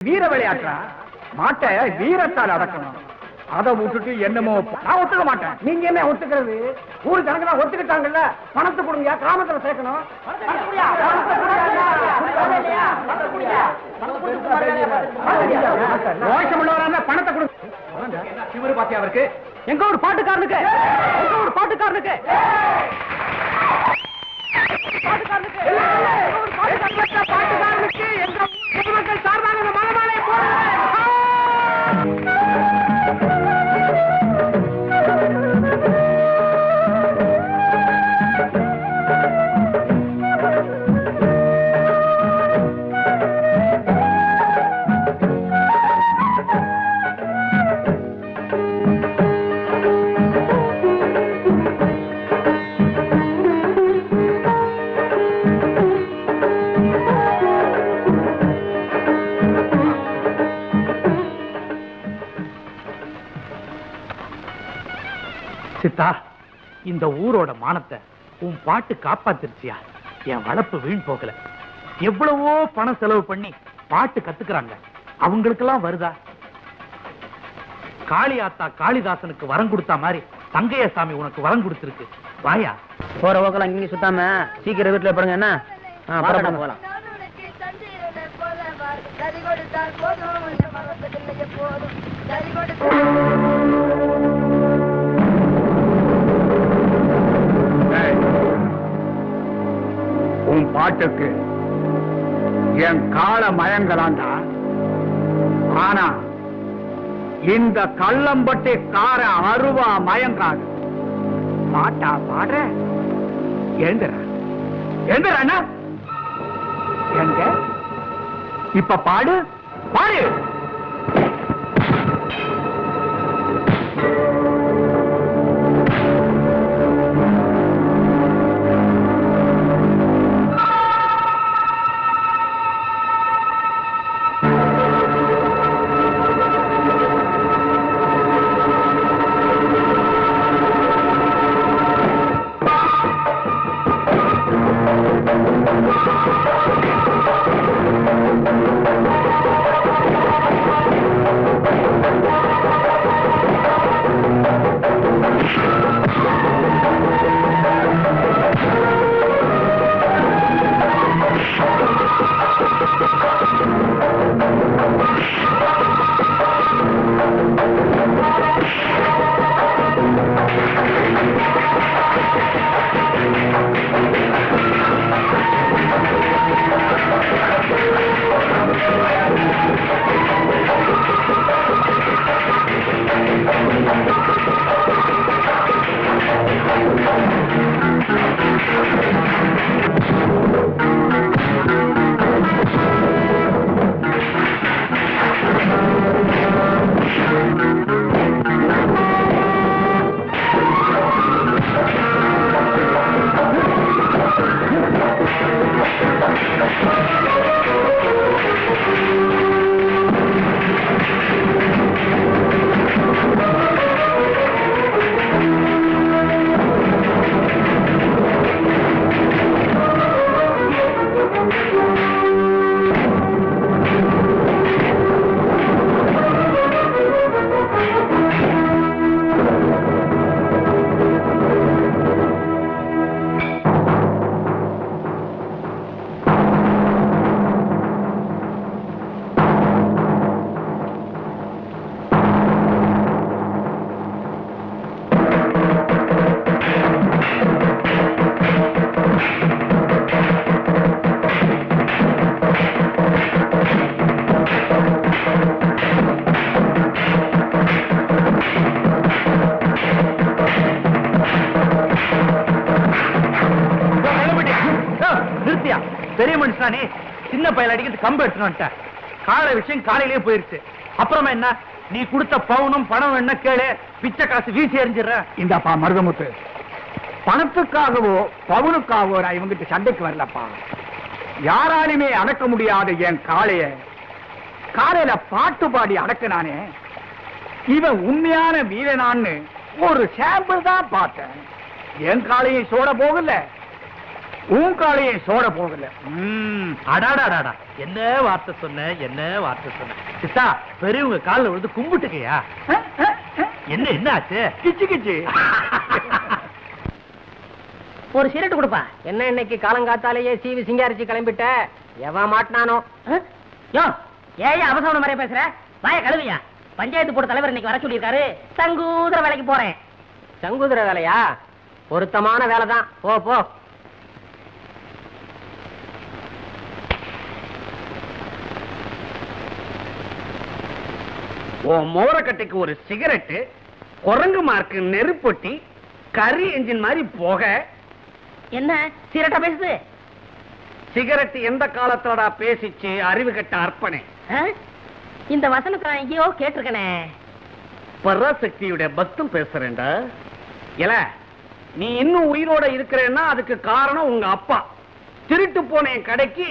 வீர விளையாட்டா மாட்டை வீரத்தால் அடக்கணும். அதை விட்டுட்டு என்னமோ நான் ஒத்துக்க மாட்டேன். நீங்க என்ன ஒத்துக்கிறது? ஊரு ஜனங்களா ஒத்துக்கிட்டாங்கல்ல, பணத்தை கொடுங்க, கிராமத்துல சேர்க்கணும். ரோஷம் உள்ளவரான பணத்தை கொடுங்க. இவரு பாத்தியா அவருக்கு எங்க ஒரு பாட்டுக்காரனுக்கு பாட்டுக்காரனுக்கு எங்க பொதுமக்கள் சார்பாக மலமாலை சித்தா, இந்த ஊரோட மானத்தை உன் பாட்டு காப்பாத்திருச்சியா? என் வளர்ப்பு வீண் போகல. எவ்வளவோ பணம் செலவு பண்ணி பாட்டு கத்துக்கிறாங்க, அவங்களுக்கெல்லாம் வருதா? காளியாத்தா காளிதாசனுக்கு வரம் கொடுத்தா மாதிரி தங்கையசாமி உனக்கு வரம் கொடுத்திருக்கு. வாயா, போற ஓக்கலாம் இங்க சுத்தாம சீக்கிரம் வீட்டுல போடுங்க. என்ன போலாம். உன் பாட்டுக்கு என் கால மயங்கலாண்டா. ஆனா இந்த கள்ளம்பட்டி கார அருவா மயங்காது. பாட்டா பாடுற எழுந்துற எழுந்துறா. எங்க இப்ப பாடு பாடு. பெரிய மனுஷனானே சின்ன பயல அடிக்கிறது கம்பு எடுத்துட்டு காலை விஷயம் காலையிலேயே போயிருச்சு. அப்புறமா என்ன, நீ கொடுத்த பவுனும் பணம் என்ன கேளு, பிச்சை காசு வீசி எறிஞ்சிடுற. இந்தப்பா மருதமுத்து, பணத்துக்காகவோ பவுனுக்காகவோ நான் இவங்கிட்ட சண்டைக்கு வரலப்பா. யாராலுமே அடக்க முடியாத என் காளைய காலையில பாட்டு பாடி அடக்கினானே, இவன் உண்மையான வீரனான்னு ஒரு சாம்பிள் தான் பார்த்தேன். என் காளையை சோட போகல, உன் காலையை சோட போகல. அடாடாடாடா, என்ன வார்த்தை சொன்ன, என்ன வார்த்தை சொன்ன சித்தா. பெரியவங்க காலில் விழுந்து கும்பிட்டுக்கையா? என்ன என்ன ஆச்சு? கிச்சு கிச்சு. ஒரு சிரட்டு கொடுப்பா. என்ன இன்னைக்கு காலங்காத்தாலேயே சீவி சிங்காரிச்சு கிளம்பிட்ட? எவன் மாட்டினானோ? யோ, ஏன் அவசரம் மாதிரியே பேசுற? வாய கழுவியா? பஞ்சாயத்து போர்டு தலைவர் இன்னைக்கு வர சொல்லியிருக்காரு. சங்கூதர வேலைக்கு போறேன். சங்கூதர வேலையா? பொருத்தமான வேலை தான். போ போ. மோரக்கட்டைக்கு ஒரு சிகரெட்டு, குரங்கு மார்க்கு நெருப்பொட்டி, கரி என்ஜின் மாதிரி போக. என்ன சிரட்டா பேசுது? சிகரெட் எந்த காலத்தோட பேசிச்சு? அறிவு கட்ட அர்ப்பணே. இந்த வசனத்தை நான் எங்கேயோ கேட்டிருக்கனே. பராசக்தியுடைய பக்தம் பேசுறேன்டா. இல்ல, நீ இன்னும் உயிரோட இருக்கிறேன்னா அதுக்கு காரணம் உங்க அப்பா. திருட்டு போன என் கடைக்கு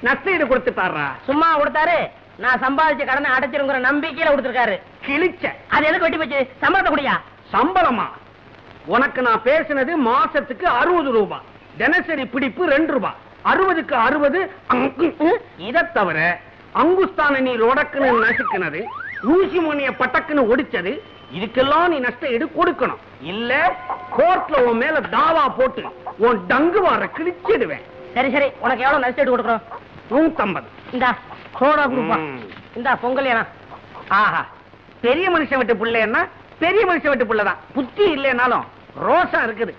நஷ்டஈடு கொடுத்துட்டாரா? சும்மா கொடுத்தாரு. நான் சம்பாதிச்ச கடனை அடைச்சிருங்கிற நம்பிக்கையில கொடுத்திருக்காரு. கிழிச்ச. அது எதுக்கு வெட்டி போச்சு? சம்பளத்தை குடியா? சம்பளமா? உனக்கு நான் பேசினது மாசத்துக்கு 60 ரூபாய், தினசரி பிடிப்பு 2 ரூபாய். 60க்கு 60. இதை தவிர அங்குஸ்தான நீ ரொடக்குன்னு நசுக்குனது, ஊசி மணிய பட்டக்குன்னு ஒடிச்சது, இதுக்கெல்லாம் நீ நஷ்ட ஈடு கொடுக்கணும். இல்ல கோர்ட்ல உன் மேல தாவா போட்டு உன் டங்கு வார கிழிச்சிடுவேன். சரி சரி, உனக்கு எவ்வளவு நஷ்ட ஈடு கொடுக்கறோம்? 150. இந்தா சோடா குடுப்பா. இந்தா பொங்கல் ஏனா. ஆஹா, பெரிய மனுஷன் விட்டு பிள்ளைன்னா பெரிய மனுஷன் விட்டு பிள்ளைதான். புத்தி இல்லைனாலும் ரோசா இருக்குது.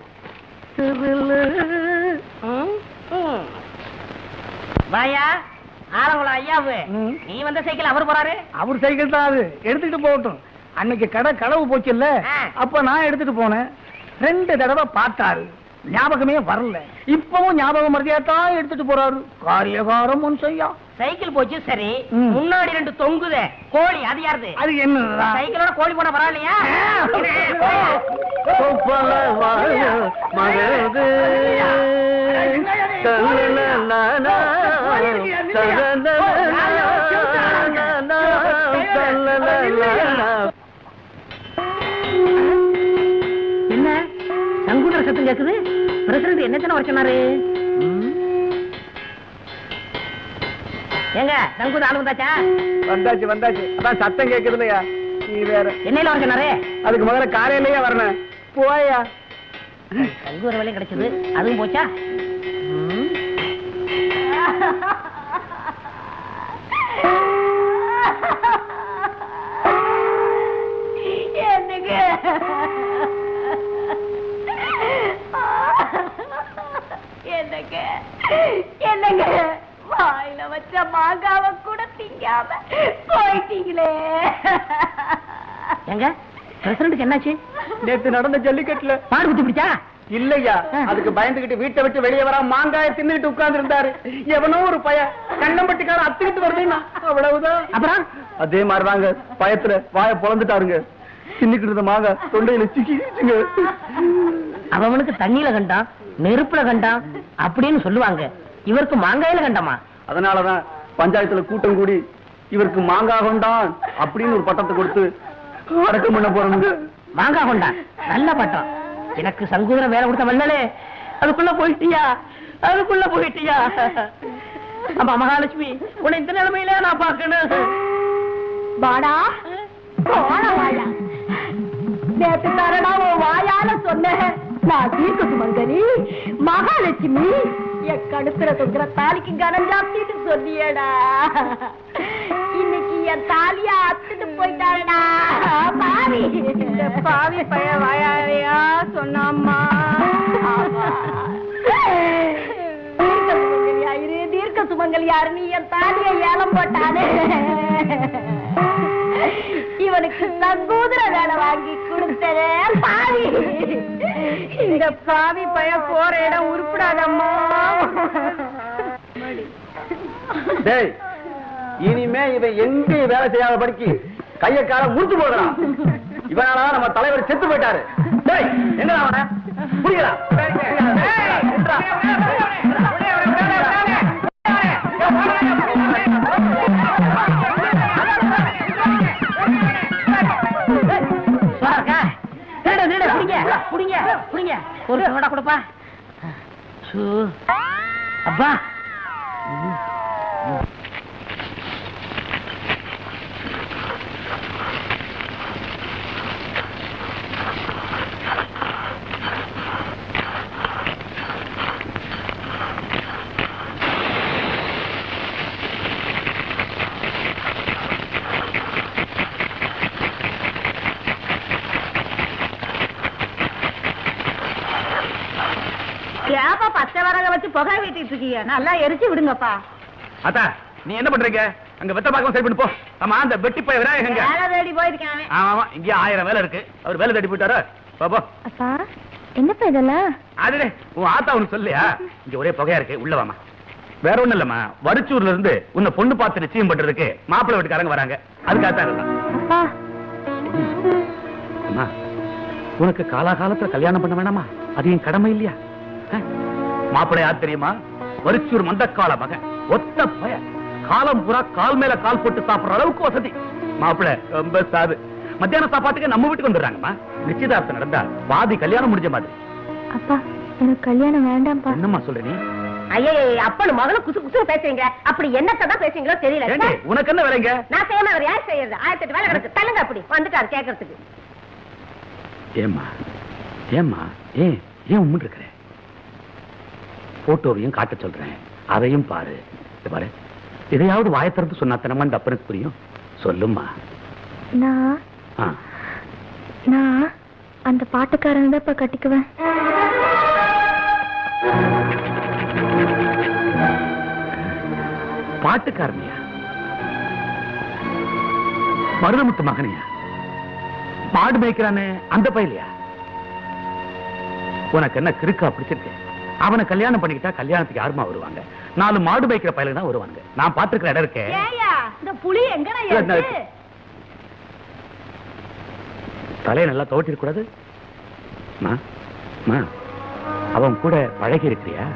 வாயா ஆலங்குளம் ஐயாவு, நீ வந்த சைக்கிள் அவர் போறாரு. அவர் சைக்கிள் தான், அது எடுத்துட்டு போகட்டும். அன்னைக்கு கடை களவு போச்சு இல்ல, அப்ப நான் எடுத்துட்டு போனேன். 2 தடவை பார்த்தாரு, ஞாபகமே வரல. இப்பவும் ஞாபகம் மறதியாத்தான் எடுத்துட்டு போறாரு. காரியகாரம் ஒன் செய்யா. சைக்கிள் போச்சு சரி, முன்னாடி 2 தொங்குதே கோழி, அது யாருது? அது என்ன? சைக்கிளோட கோழி போன பரவாயில்லையா? என்ன சங்கூதர சத்தம் கேக்குது? பிரசிடண்ட் என்ன வர சொன்னாரு? ஏங்க சங்கூத ஆளு வந்தாச்சா? வந்தாச்சு வந்தாச்சு. அதான் சத்தம் கேக்குது இல்லையா? நீ வேற என்னையில வர சொன்னாரு? அதுக்கு முதல்ல காலையிலேயே வரணும். போயா, சங்கூதர வேலையும் கிடைச்சது, அதுவும் போச்சா? என்னங்க வாயில வச்ச மாங்காவ கூட திங்காம போயிட்டீங்களே. எங்க பிரசிடண்ட்க்கு என்னாச்சு? நேத்து நடந்த ஜல்லிக்கட்டுல பாடு குத்தி பிடிச்சா? இல்லையா, அதுக்கு பயந்துகிட்டு வீட்டை விட்டு வெளியே வர மாங்காய தின்னுட்டு உட்கார்ந்து இருந்தாரு. எவனோ ஒரு பய கண்ணம்பட்டிக்கார அத்துக்கிட்டு வருதுன்னா அவ்வளவுதான். அப்புறம் அதே மாதிரிதாங்க, பயத்துல வாய பொழந்துட்டாருங்க. தின்னுக்கிட்டு இருந்த மாங்காய் தொண்டையில சிக்கிச்சுங்க. அவனுக்கு தண்ணியில கண்டான், நெருப்புல கண்டான் அப்படின்னு சொல்லுவாங்க. இவருக்கு மாங்காயில கண்டமா? அதனாலதான் பஞ்சாயத்துல கூட்டம் கூடி இவருக்கு மாங்காய் கொண்டான் அப்படின்னு ஒரு பட்டத்தை கொடுத்து அடக்கம் பண்ண போறாங்க. மாங்காய் கொண்டான், நல்ல பட்டம். எனக்கு சங்கூதர வேலை கொடுத்த வல்லலே, அதுக்குள்ள போயிட்டியா? அதுக்குள்ள போயிட்டியா? ஆமா மகாலட்சுமி, உன்னை இந்த நிலைமையில நான் பாக்கணும். வாடா போட வாயா. நேத்து தரடா உன் வாயால சொன்ன நான் தீர்க்க சுமங்கலி மகாலட்சுமி, என் கடுப்புல தொங்குற தாலிக்கு கனம் ஜாஸ்திட்டு சொன்னியடா. இன்னைக்கு என் தாலியா அத்துட்டு போயிட்டாடா பாவி. இந்த பாவி பைய வாயாலையா சொன்னாம்மா. தீர்க்க சுமங்கலியா இரு, தீர்க்க சுமங்கலியாரு, என் தாலியை ஏலம் போட்டானே. இவனுக்கு சங்கூதர வேலை வாங்கி கொடுத்ததே பாவி. இந்த பாவி பைய போற இடம் உருப்படாதம்மா. டேய், இனிமே இவன் எங்கேயும் வேலை செய்யாத படிக்கு கைய கால முடிச்சு போடுறான். இவனால நம்ம தலைவர் செத்து போயிட்டாரு. டேய், எங்க அவன புரியல? ஒரு சோடா கொடுப்பா. அப்பா ஏப்பா பச்சை வரக வச்சு புகை வீட்டிட்டு இருக்கீங்க நல்லா எரிச்சு விடுங்கப்பா. அத்தா நீ என்ன பண்றீங்க? அங்க வெத்த பாக்கம் சரி பண்ணி போ. ஆமா அந்த வெட்டி போய் விராயங்க வேலை தேடி போயிருக்கேன். ஆமா இங்க 1000 வேலை இருக்கு. அவர் வேலை தேடி போயிட்டாரு. போ அப்பா என்னப்பா இதெல்லாம்? அதுலே உன் ஆத்தா உனக்கு சொல்லியா? இங்க ஒரே புகையா இருக்கு, உள்ள வாமா. வேற ஒண்ணும் இல்லம்மா, வரிச்சூர்ல இருந்து உன்னை பொண்ணு பார்த்து நிச்சயம் பண்றதுக்கு மாப்பிள்ளை வீட்டுக்காரங்க வராங்க. அதுக்காகத்தான் இருந்தான். அப்பா அம்மா உனக்கு காலாகாலத்துல கல்யாணம் பண்ண வேணாமா? அது என் கடமை இல்லையா? மாப்பிள்ளை யார் தெரியுமா? வரிச்சூர் மந்தக்கால மகன், ஒத்த பய, காலம் பூரா கால் மேல கால் போட்டு சாப்பிடுற அளவுக்கு வசதி. மாப்பிள்ளை ரொம்ப சாது. மத்தியான சாப்பாட்டுக்கு நம்ம வீட்டுக்கு வந்துடுறாங்கம்மா. நிச்சயதார்த்தம் நடந்தா பாதி கல்யாணம் முடிஞ்ச மாதிரி. அப்பா எனக்கு கல்யாணம் வேண்டாம்ப்பா. என்னம்மா சொல்ற நீ? ஐயே அப்பனு மகளும் குசு குசு பேசுறீங்க. அப்படி என்னத்தான் பேசுறீங்களோ தெரியல. ஏண்டி, உனக்கு என்ன வேலைங்க? நான் செய்யாம அவர் யார் செய்யறது? 1008 வேலை கிடக்கு. தள்ளுங்க அப்படி வந்துட்டாரு கேட்கறதுக்கு. ஏம்மா ஏம்மா ஏன் ஏன் உம்முன்னு இருக்கிற? போட்டோவையும் காட்ட சொல்றேன், அதையும் பாரு. பாரு, எதையாவது வாயை திறந்து சொன்னா தனமா இந்த அப்பனுக்கு புரியும். சொல்லும்மா. நான் அந்த பாட்டுக்காரன் தான் கட்டிக்குவேன். பாட்டுக்காரனியா? மருதமுத்து மகனையா? மாடு மேய்க்கிறானே அந்த பையலையா? உனக்கு என்ன கிறுக்கா பிடிச்சிருக்கு? அவனை கல்யாணம் பண்ணிக்கிட்டா கல்யாணத்துக்கு யாருமா வருவாங்க? 4 மாடு மேய்க்கிற பையலுக்கு தான் வருவாங்க. நான் பாத்துக்கிற இடம் இருக்கேன். இந்த புலி எங்க தலையை நல்லா துவட்டிருக்க கூடாது. அவன் கூட பழகி இருக்கிறியா?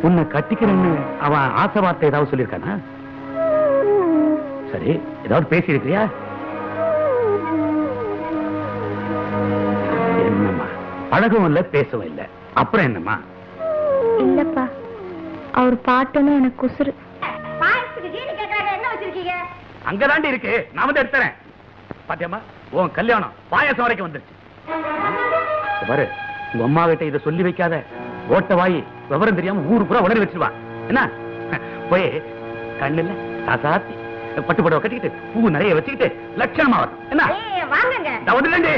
உன்னை கட்டிக்கிறேன்னு அவன் ஆசை வார்த்தை ஏதாவது சொல்லியிருக்கானா? சரி, ஏதாவது பேசி இருக்கிறியா? என்னம்மா, பழகவும் இல்ல பேசவும் இல்ல, அப்புறம் என்னம்மா? இல்லப்பா, அவர் பாட்டுன்னு எனக்கு குசுறு. அங்கதாண்டி இருக்கு, நான் வந்து எடுத்துறேன். பாத்தியம்மா, உன் கல்யாணம் பாயாசம் வரைக்கும் வந்துருச்சு. பாரு, உங்க அம்மா கிட்ட இதை சொல்லி வைக்காத. ஓட்ட வாயி விவரம் தெரியாம ஊரு பூரா உணர்வு வச்சிருவா. என்ன போய் கண்ணு இல்ல காசாத்தி பட்டு படவை கட்டிக்கிட்டு பூ நிறைய வச்சுக்கிட்டு லட்சணமா வரும். என்ன வாங்க வந்துட்டு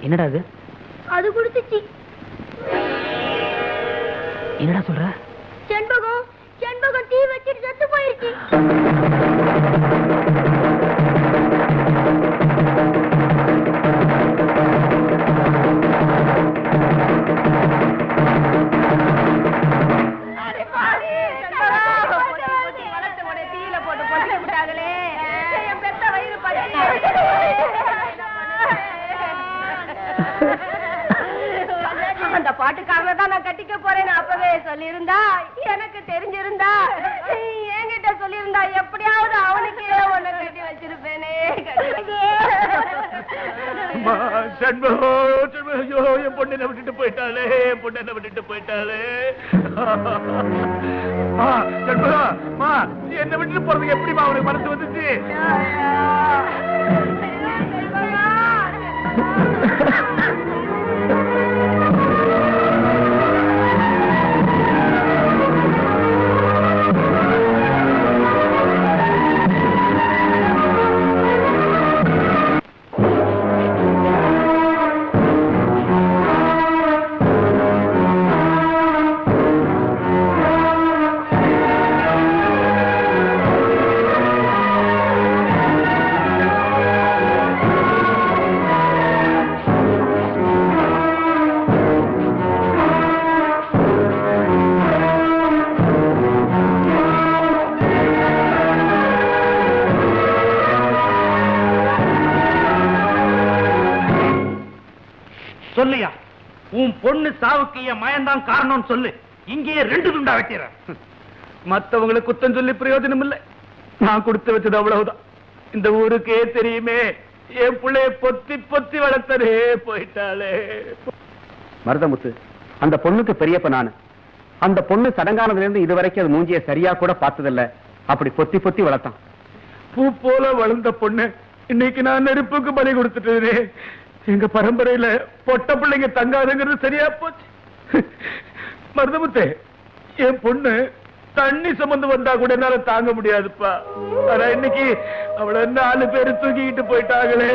என்னடா அது? அது குடிச்சிச்சு. என்னடா சொல்ற? செண்பகம் செண்பகம் தீ வச்சிட்டு செத்து போயிருச்சு. தீயில போட்டு பொண்ணு விட்டாங்களே, என் பெத்த வயிறு அந்த பாட்டுக்காரனை தான் நான் கட்டிக்க போறேன்னு அப்பவே சொல்லியிருந்தா, எனக்கு தெரிஞ்சிருந்தா, என்கிட்ட சொல்லியிருந்தா எப்படியாவது அவனுக்கே ஒண்ணு கட்டி வச்சிருப்பேனே. என் பொண்ணை விட்டுட்டு போயிட்டாலே, என் பொண்ணை விட்டுட்டு போயிட்டாலே. என்ன விட்டுட்டு போறதுக்கு எப்படிமா அவனுக்கு மனசு வந்துச்சு? சொல்லியா, உன் பொண்ணு சாவுக்கு என் மயன்தான் காரணம் சொல்லு. இங்கேயே 2 துண்டா வெட்டிறேன். மத்தவங்களுக்கு குத்தம் சொல்லி பிரயோஜனம் இல்லை. நான் கொடுத்து வச்சது அவ்வளவுதான். இந்த ஊருக்கே தெரியுமே, என் பிள்ளைய பொத்தி பொத்தி வளர்த்ததே போயிட்டாளே. மருதமுத்து, அந்த பொண்ணுக்கு பெரியப்ப நானு. அந்த பொண்ணு சடங்கானதுல இருந்து இதுவரைக்கும் அது மூஞ்சிய சரியா கூட பார்த்ததில்ல. அப்படி பொத்தி பொத்தி வளர்த்தான். பூ போல வளர்ந்த பொண்ணு இன்னைக்கு நான் நெருப்புக்கு பலி கொடுத்துட்டேனே. எங்க பரம்பரையில பொட்ட பிள்ளைங்க தங்காதுங்கிறது சரியா போச்சு. மருதமுத்தே, என் பொண்ணு தண்ணி சுமந்து வந்தா கூட என்னால தாங்க முடியாதுப்பா. ஆனா இன்னைக்கு அவளை 4 பேரு தூக்கிக்கிட்டு போயிட்டாங்களே.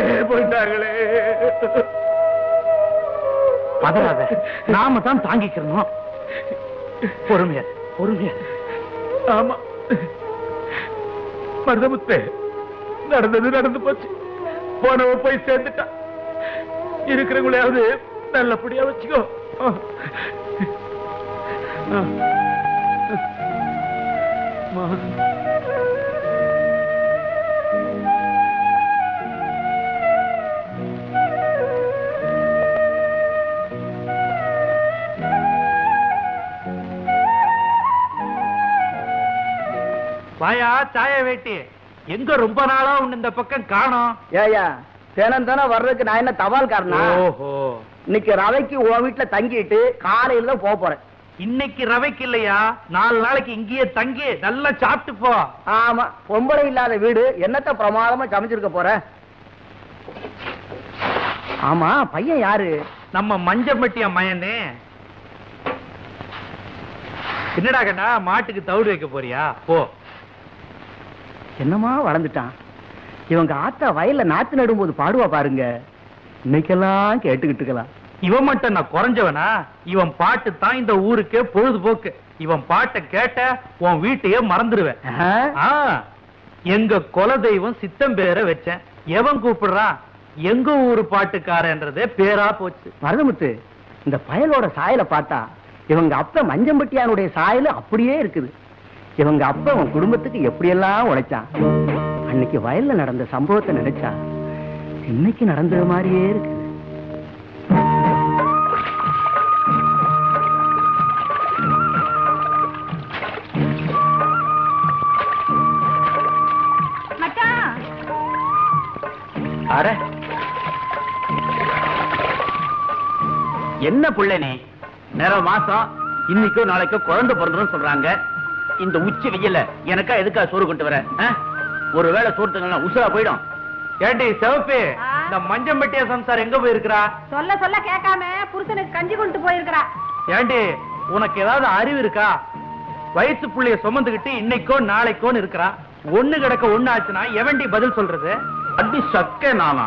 பதறாத, நாம தான் தாங்கிக்கிறோம். பொறுமையா. ஆமா மருதமுத்தே, நடந்தது நடந்து போச்சு. போனவ போய் சேர்ந்துட்டா. இருக்கிறவங்களையாவது நல்லபடியா வச்சுக்கோ. வாயா சாய வேட்டி, எங்க ரொம்ப நாளா உன்ன இந்த பக்கம் காணோம். ஏயா, தினம் தானே வர்றதுக்கு நான் என்ன தபால் காரணா? ஓஹோ, இன்னைக்கு ரவைக்கு உன் வீட்டுல தங்கிட்டு காலையில தான் போக போறேன். இன்னைக்கு ரவைக்கு இல்லையா, 4 நாளைக்கு இங்கேயே தங்கி நல்லா சாப்பிட்டு போ. ஆமா, பொம்பளை இல்லாத வீடு என்னத்த பிரமாதமா சமைச்சிருக்க போற? ஆமா, பையன் யாரு? நம்ம மஞ்சம்பட்டியா மயனே. என்னடா கண்ணா, மாட்டுக்கு தவிடு வைக்க போறியா? போ. என்னமா வளர்ந்துட்டான். இவங்க ஆத்தா வயல்ல நாத்து நடும்போது பாடுவா பாருங்க, இன்னைக்கெல்லாம் கேட்டுக்கிட்டுக்கலாம். இவன் மட்டும் நான் குறைஞ்சவனா? இவன் பாட்டு தான் இந்த ஊருக்கே பொழுதுபோக்கு. இவன் பாட்டை கேட்ட உன் வீட்டையே மறந்துடுவேன். எங்க குலதெய்வம் சித்தம் பேரை வச்சேன். எவன் கூப்பிடுறான்? எங்க ஊரு பாட்டுக்காரன்றதே பேரா போச்சு. மருதமுத்து, இந்த பயலோட சாயல பார்த்தா இவங்க அப்ப மஞ்சம்பட்டியானுடைய சாயல் அப்படியே இருக்குது. இவங்க அப்ப உன் குடும்பத்துக்கு எப்படியெல்லாம் உழைச்சான். அன்னைக்கு வயல்ல நடந்த சம்பவத்தை நினைச்சா இன்னைக்கு நடந்தது மாதிரியே இருக்கு. அட, என்ன புள்ள நீ? நேர மாசம் இன்னைக்கோ நாளைக்கோ குழந்தை பிறந்துரும் சொல்றாங்க. இந்த உச்சி வெயில்ல எனக்கா எதுக்கா சோறு கொண்டு வர? ஒருவேளை சோறு உசுரா போயிடும். ஏண்டி சிவப்பே, இந்த மஞ்சம்பட்டியா சம்சாரம் எங்க போயிருக்கிறா? சொல்ல கேட்காம புருஷனுக்கு கஞ்சி கொண்டு போயிருக்கிறா. ஏண்டி, உனக்கு ஏதாவது அறிவு இருக்கா? வயசு புள்ளைய சுமந்துகிட்டு இன்னைக்கோ நாளைக்கோன்னு இருக்கிறா. ஒண்ணு கிடக்க ஒண்ணு ஆச்சுன்னா எவன்டி பதில் சொல்றது? அடி சக்க நானா?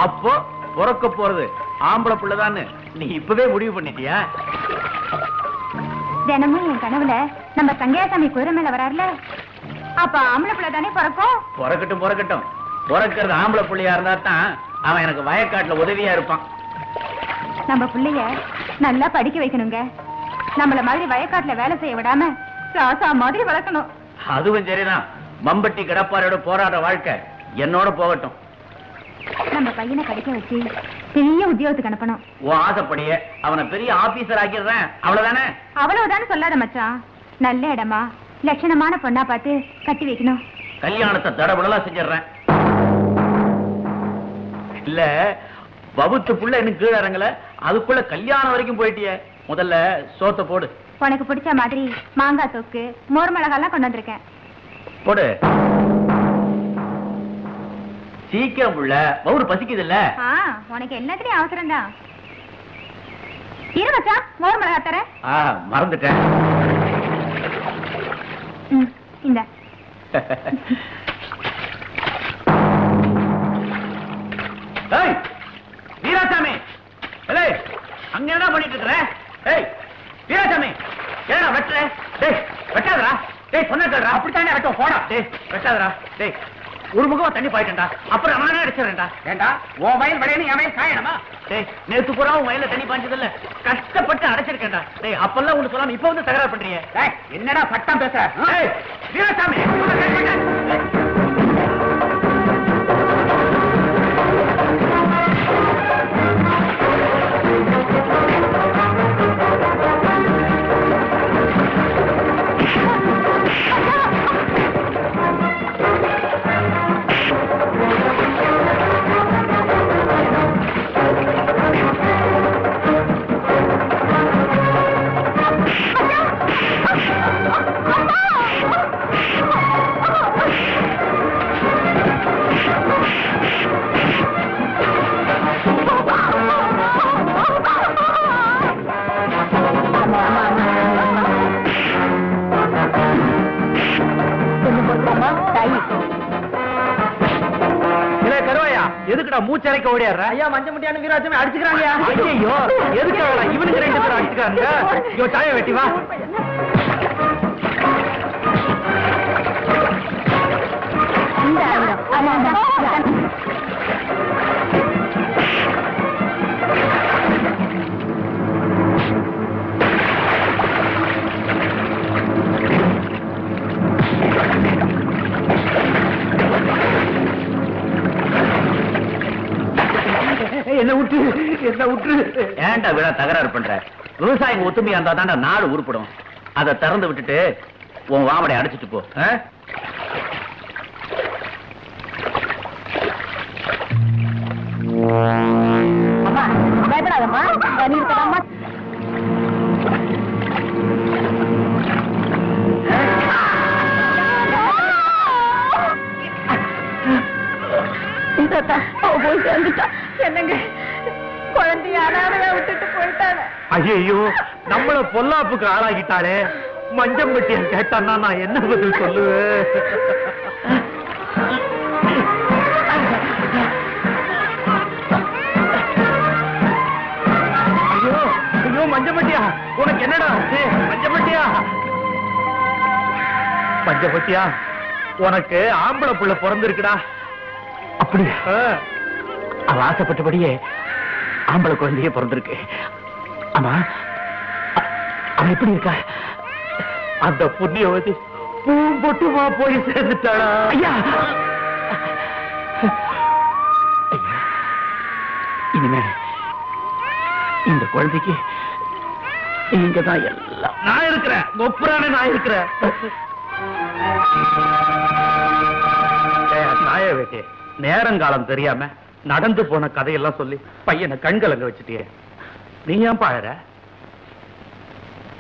அப்போ பிறக்க போறது ஆம்பளை புள்ளதான்னு நீ இப்பவே முடிவு பண்ணிட்டியா? தினமும் என் கனவுல நம்ம சங்கையாசாமி குதிரை மேல வராருல, அப்ப ஆம்பளை பிள்ளை தானே பிறக்கும். பிறக்கட்டும். பிறக்கிறது ஆம்பளை புள்ளையா இருந்தா தான் அவன் எனக்கு வயக்காட்டுல உதவியா இருப்பான். நம்ம பிள்ளைய நல்லா படிக்க வைக்கணுங்க. நம்மள மாதிரி வயக்காட்டுல வேலை செய்ய விடாம ராசா மாதிரி வளர்க்கணும். அதுவும் சரிதான். மம்பட்டி கிடப்பாரோட போராட வாழ்க்கை என்னோட போகட்டும். நம்ம பையனை படிக்க வச்சு பெரிய உத்தியோகத்துக்கு அனுப்பணும். உன் ஆசைப்படியே அவனை பெரிய ஆபீசர் ஆக்கிடுறேன், அவ்வளவுதானே? அவ்வளவுதானே சொல்லாத மச்சான். நல்ல இடமா லட்சணமான பொண்ணா பார்த்து கட்டி வைக்கணும். கல்யாணத்தை தடபுடலாம் செஞ்சிடறேன். இல்ல, வவுத்து புள்ள இன்னும் கீழே இறங்கல, அதுக்குள்ள கல்யாணம் வரைக்கும் போயிட்டிய. முதல்ல சோத்த போடு. உனக்கு பிடிச்ச மாதிரி மாங்காய் தொக்கு, மோர் மிளகாலாம் கொண்டு வந்திருக்கேன். போடு சீக்கிரம் புள்ள, வவுறு பசிக்குது இல்ல? உனக்கு எல்லாத்துலயும் அவசரம் தான். இரு மச்சான், மோர் மிளகா தரேன். மறந்துட்டேன். இந்த வீராசாமி, அங்க என்ன பண்ணிட்டு இருக்கிற? வீராசாமி, ஏன்னா வெட்டுற? வெட்டாதரா? சொன்னா அப்படித்தானே வெட்டும். போடா. வெட்டாதரா. ஒரு முகமா தண்ணி பாயிட்டா, அப்புறம் நானே அடிச்சிடறேன்டா. ஏண்டா உன் வயல் விளையணும் என் வயல் காயணுமா? நேத்து பூரா உன் வயல்ல தண்ணி பாய்ச்சது இல்ல, கஷ்டப்பட்டு அடைச்சிருக்கேன்டா. அப்பெல்லாம் ஒண்ணு சொல்லாம இப்ப வந்து தகராறு பண்றீங்க. என்னடா சட்டம் பேசுற? வீராசாமி, என்னடா மூச்சரைக்க ஓடியாடுற? ஐயா மஞ்ச முட்டியான வீராஜமே அடிச்சுக்கிறாங்க. ஐயோ எதுக்காக இவனுக்கு 2 பேரும் அடிச்சுக்காங்க? ஐயோ சாய வெட்டி வா. என்ன விட்டு ஏன்டா விழா தகராறு பண்ற? விவசாயிங்க ஒத்துமையா இருந்தா தாண்டா நாடு உருப்படும். அதை திறந்து விட்டுட்டு உன் வாமடை அடிச்சிட்டு போ. பயப்படாதம்மா, நீ இருக்கலாமா? போய் சேர்ந்துட்டா. என்னங்க குழந்தைய அனாதையா விட்டுட்டு போயிட்டாங்க. ஐயோ நம்மள பொல்லாப்புக்கு ஆளாகிட்டாளே. மஞ்சம் வெட்டிய கேட்டான்னா நான் என்ன பதில் சொல்லுவேன்? ஐயோ ஐயோ மஞ்சப்பட்டியா, உனக்கு என்னடா ஆச்சு? மஞ்சப்பட்டியா, மஞ்சப்பட்டியா, உனக்கு ஆம்பளை புள்ள பிறந்திருக்குடா. அப்படியா? அவ ஆசைப்பட்டபடியே ஆம்பளை குழந்தையே பிறந்திருக்கு. ஆமா, அவன் எப்படி இருக்கா? அந்த புண்ணியவதி பூம்பொட்டுமா போய் சேர்ந்துட்டாளா? ஐயா, இனிமே இந்த குழந்தைக்கு நீங்கதான் எல்லாம். நான் இருக்கிறேன், ஒப்புறானே நான் இருக்கிறேன். நாய வேட்டே, நேரங்காலம் தெரியாம நடந்து போன கதையெல்லாம் சொல்லி பையனை கண்கலங்க வச்சுட்டியே. நீ ஏன் பாழற?